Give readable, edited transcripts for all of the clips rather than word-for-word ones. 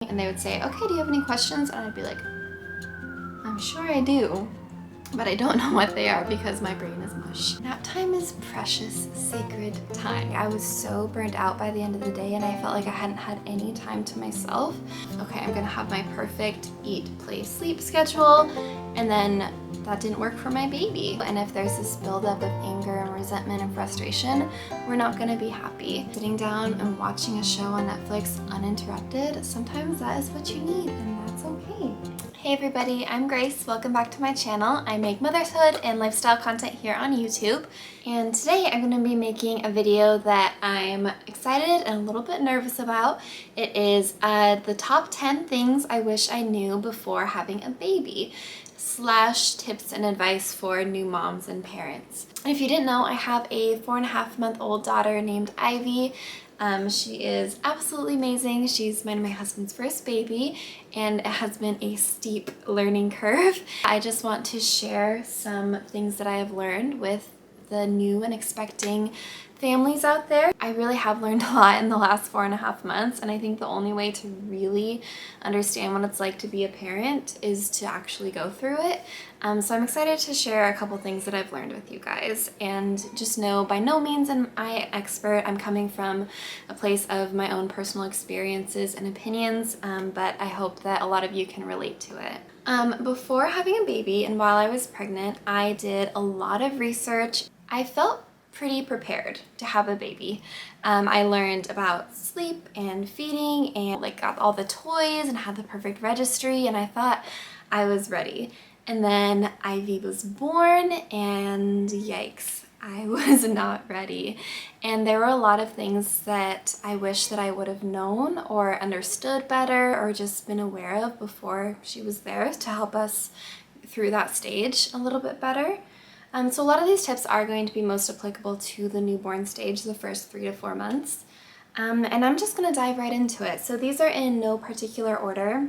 and they would say, okay, do you have any questions? And I'd be like, I'm sure I do, but I don't know what they are because my brain is mush. Nap time is precious, sacred time. I was so burnt out by the end of the day and I felt like I hadn't had any time to myself. Okay, I'm gonna have my perfect eat, play, sleep schedule, and then that didn't work for my baby. And if there's this buildup of anger and resentment and frustration, we're not gonna be happy. Sitting down and watching a show on Netflix uninterrupted, sometimes that is what you need, and that's okay. Hey everybody, I'm Grace. Welcome back to my channel. I make motherhood and lifestyle content here on YouTube. And today I'm going to be making a video that I'm excited and a little bit nervous about. It is the top 10 things I wish I knew before having a baby / tips and advice for new moms and parents. And if you didn't know, I have a 4.5-month-old daughter named Ivy. She is absolutely amazing. She's my husband's first baby, and it has been a steep learning curve. I just want to share some things that I have learned with the new and expecting families out there. I really have learned a lot in the last 4.5 months, and I think the only way to really understand what it's like to be a parent is to actually go through it. So I'm excited to share a couple things that I've learned with you guys, and just know by no means am I an expert. I'm coming from a place of my own personal experiences and opinions, but I hope that a lot of you can relate to it. Before having a baby and while I was pregnant, I did a lot of research. I felt pretty prepared to have a baby. I learned about sleep and feeding and got all the toys and had the perfect registry, and I thought I was ready. And then Ivy was born and yikes, I was not ready. And there were a lot of things that I wish that I would have known or understood better or just been aware of before she was there to help us through that stage a little bit better. So a lot of these tips are going to be most applicable to the newborn stage, the first 3 to 4 months. And I'm just going to dive right into it. So these are in no particular order.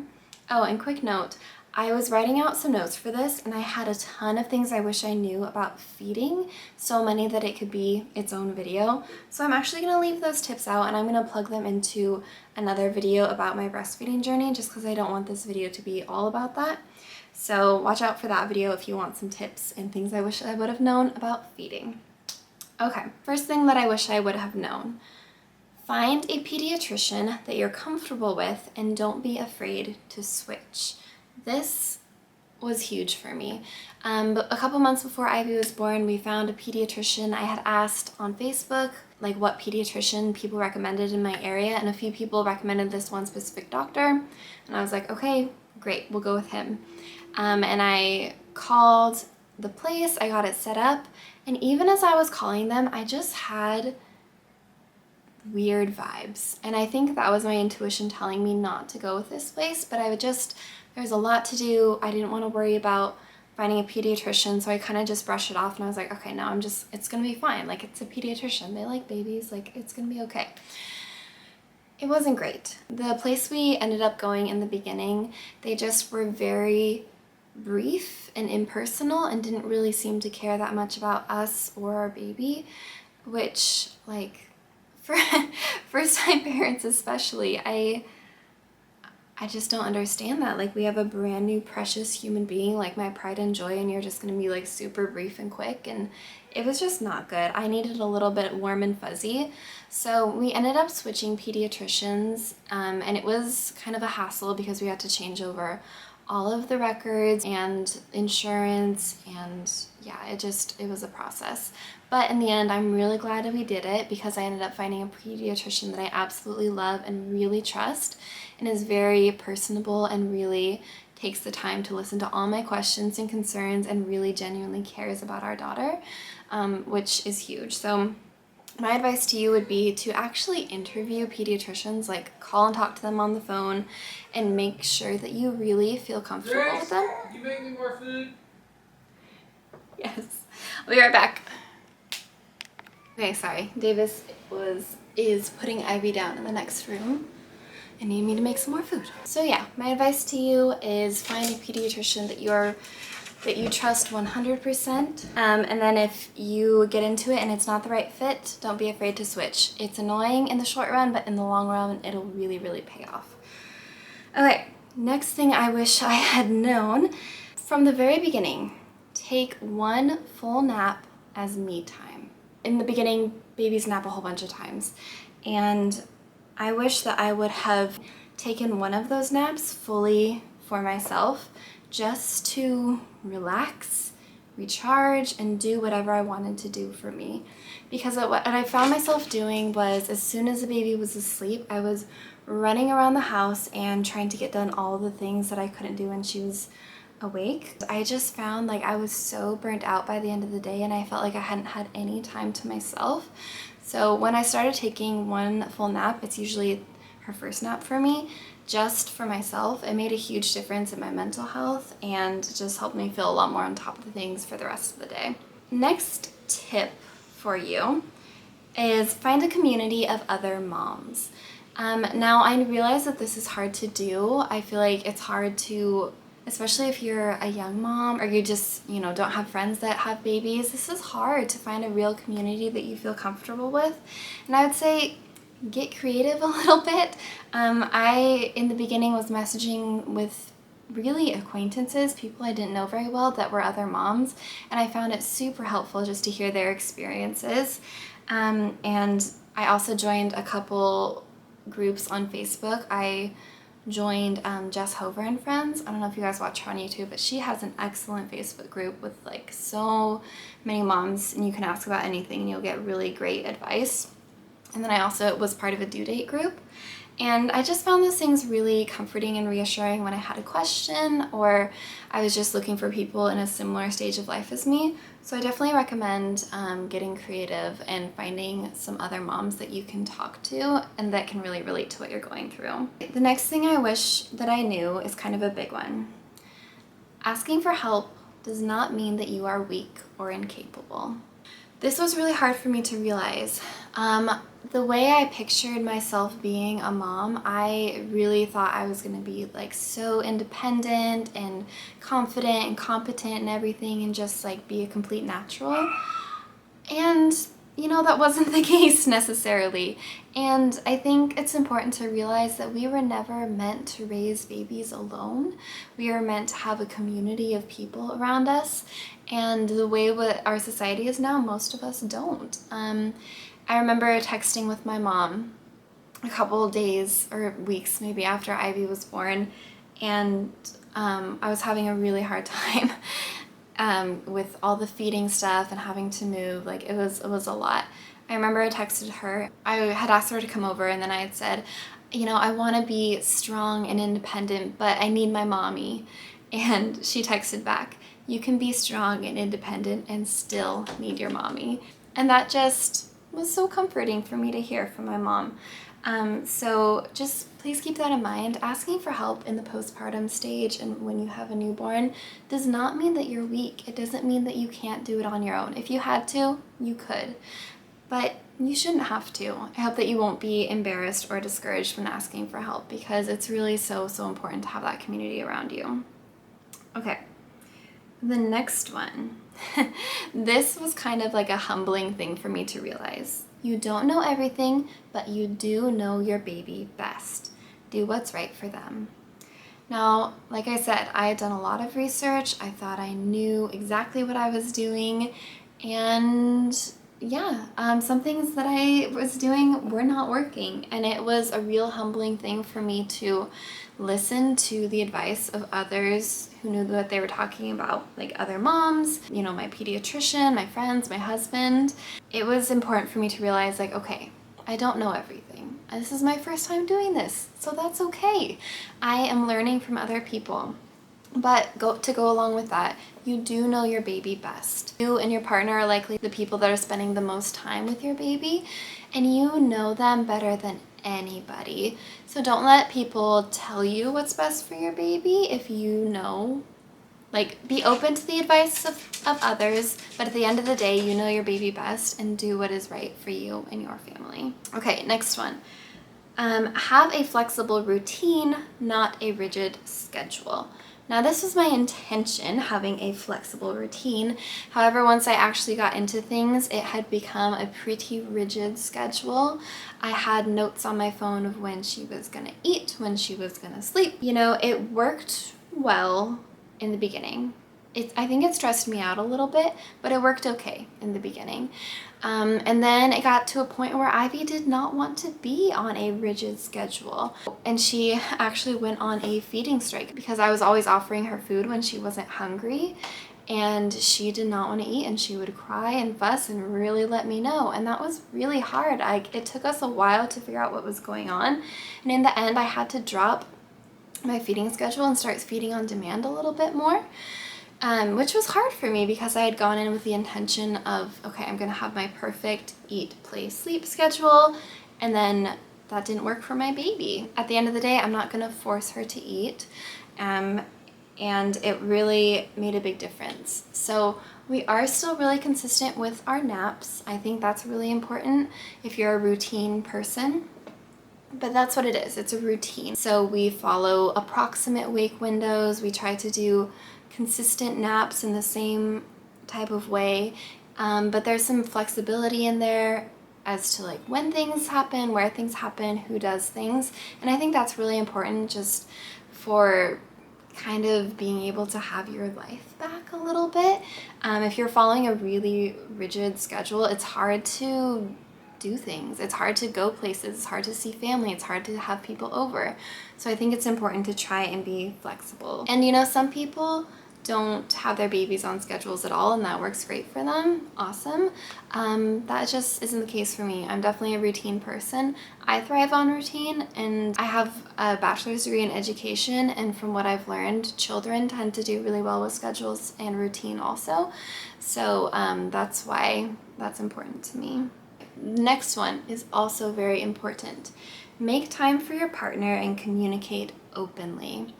Oh, and quick note, I was writing out some notes for this and I had a ton of things I wish I knew about feeding, so many that it could be its own video. So I'm actually going to leave those tips out and I'm going to plug them into another video about my breastfeeding journey just because I don't want this video to be all about that. So watch out for that video if you want some tips and things I wish I would have known about feeding. Okay, first thing that I wish I would have known. Find a pediatrician that you're comfortable with and don't be afraid to switch. This was huge for me. But a couple months before Ivy was born, we found a pediatrician. I had asked on Facebook what pediatrician people recommended in my area, and a few people recommended this one specific doctor, and I was like, okay, great, we'll go with him. And I called the place, I got it set up, and even as I was calling them, I just had weird vibes. And I think that was my intuition telling me not to go with this place, but there's a lot to do. I didn't want to worry about finding a pediatrician, so I kind of just brushed it off and I was like, okay, no, it's gonna be fine. It's a pediatrician, they like babies, it's gonna be okay. It wasn't great. The place we ended up going in the beginning, they just were very brief and impersonal and didn't really seem to care that much about us or our baby, which for first-time parents especially, I just don't understand that. We have a brand new precious human being, my pride and joy, and you're just gonna be super brief and quick, and it was just not good. I needed a little bit warm and fuzzy. So we ended up switching pediatricians, and it was kind of a hassle because we had to change over all of the records and insurance, and yeah, it was a process. But in the end, I'm really glad that we did it because I ended up finding a pediatrician that I absolutely love and really trust, and is very personable and really takes the time to listen to all my questions and concerns and really genuinely cares about our daughter, which is huge. So my advice to you would be to actually interview pediatricians, call and talk to them on the phone and make sure that you really feel comfortable Grace, with them. you make me more food? Yes. I'll be right back. Okay, sorry. Davis is putting Ivy down in the next room and need me to make some more food. So yeah, my advice to you is find a pediatrician that you trust 100%. And then if you get into it and it's not the right fit, don't be afraid to switch. It's annoying in the short run, but in the long run, it'll really, really pay off. Okay, next thing I wish I had known. From the very beginning, take one full nap as me time. In the beginning, babies nap a whole bunch of times, and I wish that I would have taken one of those naps fully for myself, just to relax, recharge, and do whatever I wanted to do for me. Because what I found myself doing was, as soon as the baby was asleep, I was running around the house and trying to get done all the things that I couldn't do when she was awake. I just found like I was so burnt out by the end of the day, and I felt like I hadn't had any time to myself. So when I started taking one full nap, it's usually her first nap for me, just for myself, it made a huge difference in my mental health and just helped me feel a lot more on top of the things for the rest of the day. Next tip for you is find a community of other moms. Now I realize that this is hard to do. I feel like it's hard to, especially if you're a young mom or you just, don't have friends that have babies, this is hard to find a real community that you feel comfortable with. And I would say get creative a little bit. I, in the beginning, was messaging with really acquaintances, people I didn't know very well that were other moms, and I found it super helpful just to hear their experiences. And I also joined a couple groups on Facebook. I joined Jess Hover and Friends. I don't know if you guys watch her on YouTube, but she has an excellent Facebook group with like so many moms, and you can ask about anything and you'll get really great advice. And then I also was part of a due date group, and I just found those things really comforting and reassuring when I had a question or I was just looking for people in a similar stage of life as me. So I definitely recommend getting creative and finding some other moms that you can talk to and that can really relate to what you're going through. The next thing I wish that I knew is kind of a big one. Asking for help does not mean that you are weak or incapable. This was really hard for me to realize. The way I pictured myself being a mom, I really thought I was going to be like so independent and confident and competent and everything and just like be a complete natural. And that wasn't the case necessarily. And I think it's important to realize that we were never meant to raise babies alone. We are meant to have a community of people around us. And the way what our society is now, most of us don't. I remember texting with my mom a couple of days or weeks maybe after Ivy was born, and I was having a really hard time with all the feeding stuff and having to move. Like it was a lot. I remember I texted her. I had asked her to come over, and then I had said, I want to be strong and independent, but I need my mommy. And she texted back, you can be strong and independent and still need your mommy. And that just was so comforting for me to hear from my mom. So just please keep that in mind. Asking for help in the postpartum stage and when you have a newborn does not mean that you're weak. It doesn't mean that you can't do it on your own. If you had to, you could, but you shouldn't have to. I hope that you won't be embarrassed or discouraged when asking for help, because it's really so important to have that community around you. Okay, the next one. This was kind of like a humbling thing for me to realize. You don't know everything, but you do know your baby best. Do what's right for them. Now, like I said, I had done a lot of research. I thought I knew exactly what I was doing, and some things that I was doing were not working, and it was a real humbling thing for me to listen to the advice of others who knew what they were talking about, like other moms, my pediatrician, my friends, my husband. It was important for me to realize, like, okay, I don't know everything. This is my first time doing this, so that's okay. I am learning from other people. But to go along with that, you do know your baby best. You and your partner are likely the people that are spending the most time with your baby, and you know them better than anybody. So don't let people tell you what's best for your baby if you know. Like, be open to the advice of others, but at the end of the day, you know your baby best, and do what is right for you and your family. Okay, next one. Have a flexible routine, not a rigid schedule. Now this was my intention, having a flexible routine. However, once I actually got into things, it had become a pretty rigid schedule. I had notes on my phone of when she was gonna eat, when she was gonna sleep. You know, it worked well in the beginning. I think it stressed me out a little bit, but it worked okay in the beginning. And then it got to a point where Ivy did not want to be on a rigid schedule. And she actually went on a feeding strike because I was always offering her food when she wasn't hungry. And she did not want to eat, and she would cry and fuss and really let me know. And that was really hard. It took us a while to figure out what was going on. And in the end, I had to drop my feeding schedule and start feeding on demand a little bit more. Which was hard for me because I had gone in with the intention of, okay, I'm gonna have my perfect eat, play, sleep schedule, and then that didn't work for my baby. At the end of the day, I'm not gonna force her to eat, and it really made a big difference. So we are still really consistent with our naps. I think that's really important if you're a routine person. But that's what it is, it's a routine. So we follow approximate wake windows, we try to do consistent naps in the same type of way, but there's some flexibility in there as to like when things happen, where things happen, who does things, and I think that's really important just for kind of being able to have your life back a little bit. If you're following a really rigid schedule, it's hard to do things. It's hard to go places, it's hard to see family, it's hard to have people over. So I think it's important to try and be flexible. And you know, some people don't have their babies on schedules at all, and that works great for them. Awesome. That just isn't the case for me. I'm definitely a routine person. I thrive on routine, and I have a bachelor's degree in education, and from what I've learned, children tend to do really well with schedules and routine also. So that's why that's important to me. Next one is also very important. Make time for your partner and communicate openly.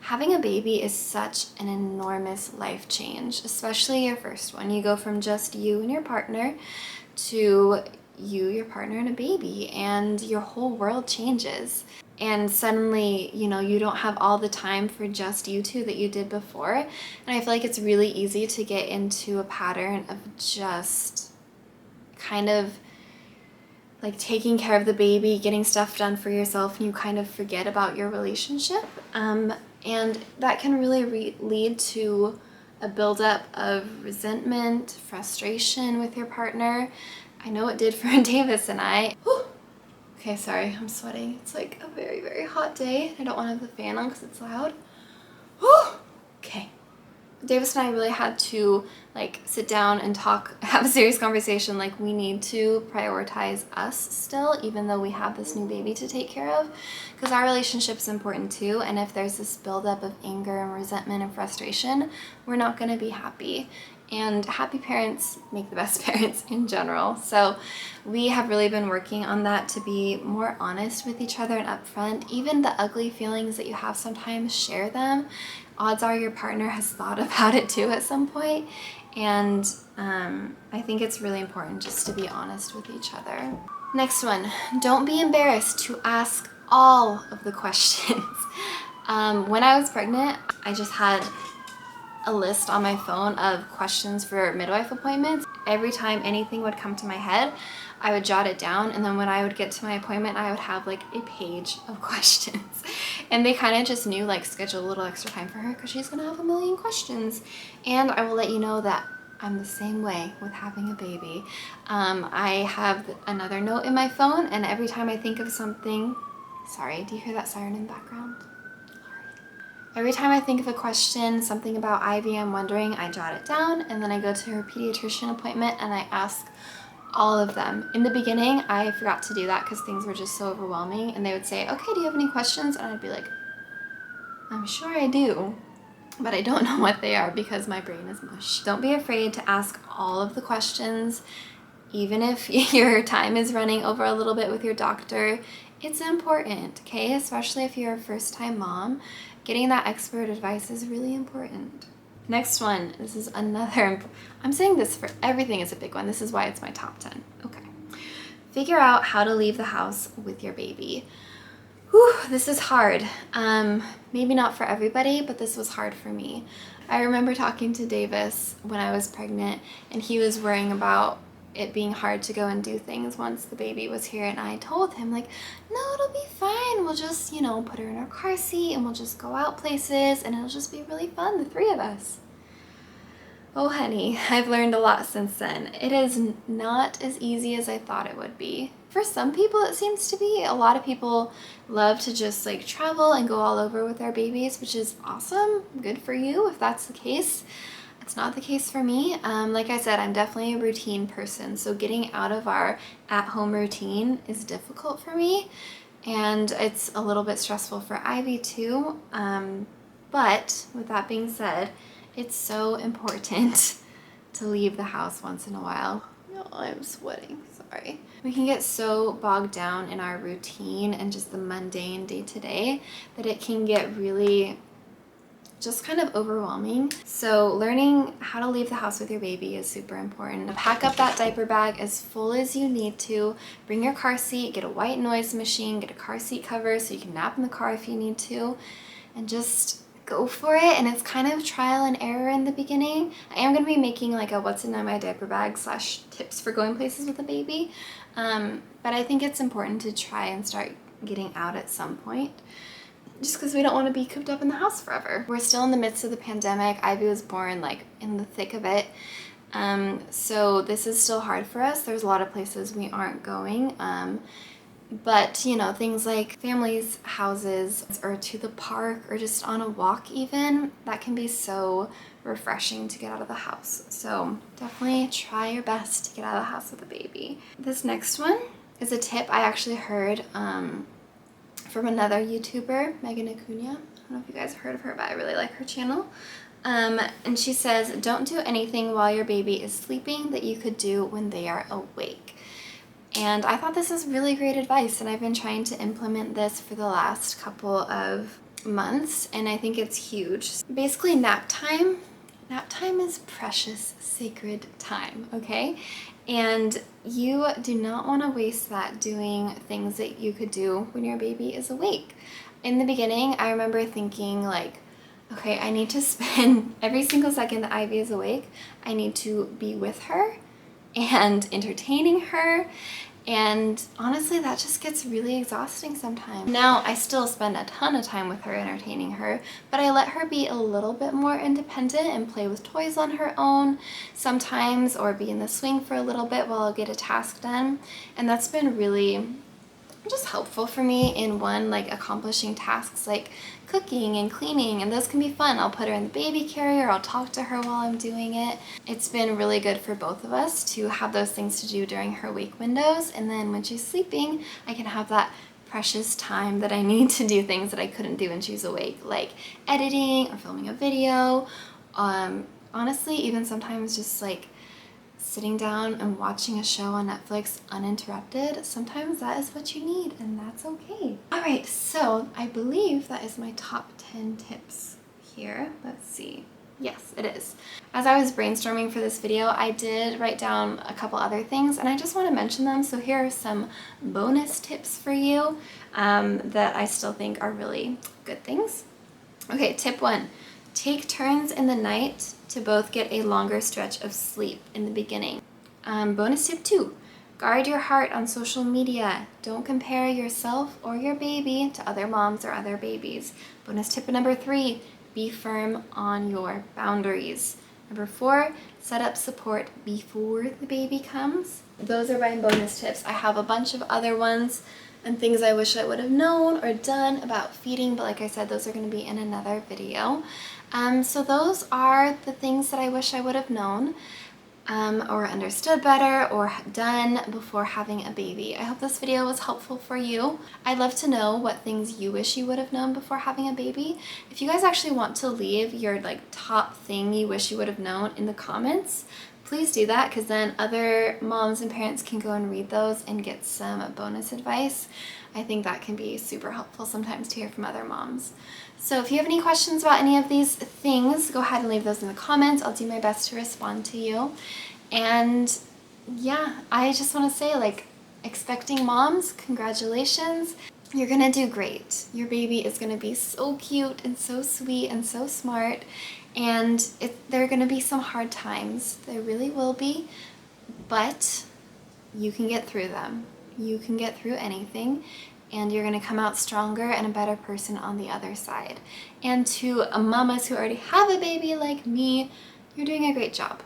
Having a baby is such an enormous life change, especially your first one. You go from just you and your partner to you, your partner, and a baby, and your whole world changes. And suddenly, you know, you don't have all the time for just you two that you did before. And I feel like it's really easy to get into a pattern of just kind of like taking care of the baby, getting stuff done for yourself, and you kind of forget about your relationship. And that can really lead to a buildup of resentment, frustration with your partner. I know it did for Davis and I. Whew. Okay, sorry, I'm sweating. It's like a very, very hot day. I don't want to have the fan on because it's loud. Whew. Okay. Davis and I really had to like sit down and talk, have a serious conversation. Like, we need to prioritize us still, even though we have this new baby to take care of, because our relationship is important too. And if there's this buildup of anger and resentment and frustration, we're not going to be happy. And happy parents make the best parents in general. So we have really been working on that, to be more honest with each other and upfront. Even the ugly feelings that you have sometimes, share them. Odds are your partner has thought about it too at some point. And I think it's really important just to be honest with each other. Next one, don't be embarrassed to ask all of the questions. When I was pregnant, I just had a list on my phone of questions for midwife appointments. Every time anything would come to my head, I would jot it down, and then when I would get to my appointment, I would have like a page of questions. And they kind of just knew, like, schedule a little extra time for her because she's gonna have a million questions. And I will let you know that I'm the same way with having a baby. I have another note in my phone, and every time I think of something, sorry, do you hear that siren in the background? Every time I think of a question, something about Ivy I'm wondering, I jot it down, and then I go to her pediatrician appointment and I ask all of them. In the beginning, I forgot to do that because things were just so overwhelming, and they would say, okay, do you have any questions? And I'd be like, I'm sure I do, but I don't know what they are because my brain is mush. Don't be afraid to ask all of the questions, even if your time is running over a little bit with your doctor. It's important, okay? Especially if you're a first-time mom. Getting that expert advice is really important. Next one, this is another, I'm saying this for everything is a big one. This is why it's my top 10. Okay. Figure out how to leave the house with your baby. Whew, this is hard. Maybe not for everybody, but this was hard for me. I remember talking to Davis when I was pregnant, and he was worrying about it being hard to go and do things once the baby was here, and I told him, like, no, it'll be fine. We'll just, you know, put her in our car seat and we'll just go out places and it'll just be really fun, the three of us. Oh honey, I've learned a lot since then. It is not as easy as I thought it would be. For some people it seems to be. A lot of people love to just like travel and go all over with their babies, which is awesome. Good for you if that's the case. It's not the case for me. Like I said, I'm definitely a routine person, so getting out of our at-home routine is difficult for me, and it's a little bit stressful for Ivy too. But with that being said, it's so important to leave the house once in a while. Oh, I'm sweating, sorry. We can get so bogged down in our routine and just the mundane day-to-day that it can get really just kind of overwhelming. So learning how to leave the house with your baby is super important. Pack up that diaper bag as full as you need to. Bring your car seat, get a white noise machine, get a car seat cover so you can nap in the car if you need to, and just go for it. And it's kind of trial and error in the beginning. I am going to be making like a what's in my diaper bag / tips for going places with a baby. But I think it's important to try and start getting out at some point, just because we don't want to be cooped up in the house forever. We're still in the midst of the pandemic. Ivy was born like in the thick of it. So this is still hard for us. There's a lot of places we aren't going. But you know, things like families' houses or to the park or just on a walk even, that can be so refreshing to get out of the house. So definitely try your best to get out of the house with a baby. This next one is a tip I actually heard from another YouTuber, Megan Acuna. I don't know if you guys have heard of her, but I really like her channel. And she says, don't do anything while your baby is sleeping that you could do when they are awake. And I thought this is really great advice, and I've been trying to implement this for the last couple of months, and I think it's huge. Basically, nap time is precious, sacred time, okay? And you do not want to waste that doing things that you could do when your baby is awake. In the beginning, I remember thinking like, okay, I need to spend every single second that Ivy is awake, I need to be with her and entertaining her. And honestly, that just gets really exhausting sometimes. Now, I still spend a ton of time with her, entertaining her, but I let her be a little bit more independent and play with toys on her own sometimes, or be in the swing for a little bit while I'll get a task done. And that's been really just helpful for me in like accomplishing tasks like cooking and cleaning, and those can be fun. I'll put her in the baby carrier, I'll talk to her while I'm doing it. It's been really good for both of us to have those things to do during her wake windows, and then when she's sleeping, I can have that precious time that I need to do things that I couldn't do when she's awake, like editing or filming a video. Honestly, even sometimes just like sitting down and watching a show on Netflix uninterrupted, sometimes that is what you need, and that's okay. All right, so I believe that is my top 10 tips here. Let's see. Yes, it is. As I was brainstorming for this video, I did write down a couple other things, and I just want to mention them. So here are some bonus tips for you that I still think are really good things. Okay, tip 1. Take turns in the night to both get a longer stretch of sleep in the beginning. Bonus tip 2. Guard your heart on social media. Don't compare yourself or your baby to other moms or other babies. Bonus tip number 3. Be firm on your boundaries. Number 4. Set up support before the baby comes. Those are my bonus tips. I have a bunch of other ones and things I wish I would have known or done about feeding, but like I said, those are going to be in another video. So those are the things that I wish I would have known or understood better or done before having a baby. I hope this video was helpful for you. I'd love to know what things you wish you would have known before having a baby. If you guys actually want to leave your like top thing you wish you would have known in the comments, please do that, because then other moms and parents can go and read those and get some bonus advice. I think that can be super helpful sometimes to hear from other moms. So if you have any questions about any of these things, go ahead and leave those in the comments. I'll do my best to respond to you. And yeah, I just want to say, like, expecting moms, congratulations. You're gonna do great. Your baby is gonna be so cute and so sweet and so smart, and there are gonna be some hard times. There really will be, but you can get through them. You can get through anything, and you're gonna come out stronger and a better person on the other side. And to mamas who already have a baby like me, you're doing a great job.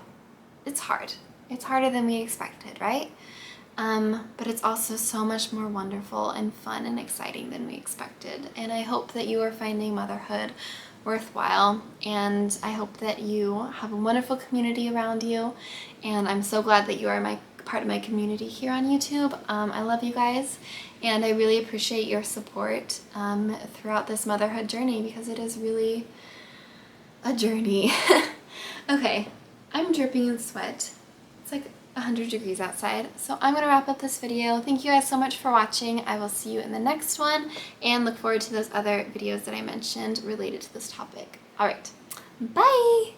It's hard. It's harder than we expected, right? But it's also so much more wonderful and fun and exciting than we expected. And I hope that you are finding motherhood worthwhile, and I hope that you have a wonderful community around you. And I'm so glad that you are part of my community here on YouTube. I love you guys, and I really appreciate your support throughout this motherhood journey, because it is really a journey. Okay, I'm dripping in sweat. It's like 100 degrees outside. So I'm gonna wrap up this video. Thank you guys so much for watching. I will see you in the next one, and look forward to those other videos that I mentioned related to this topic. All right, bye.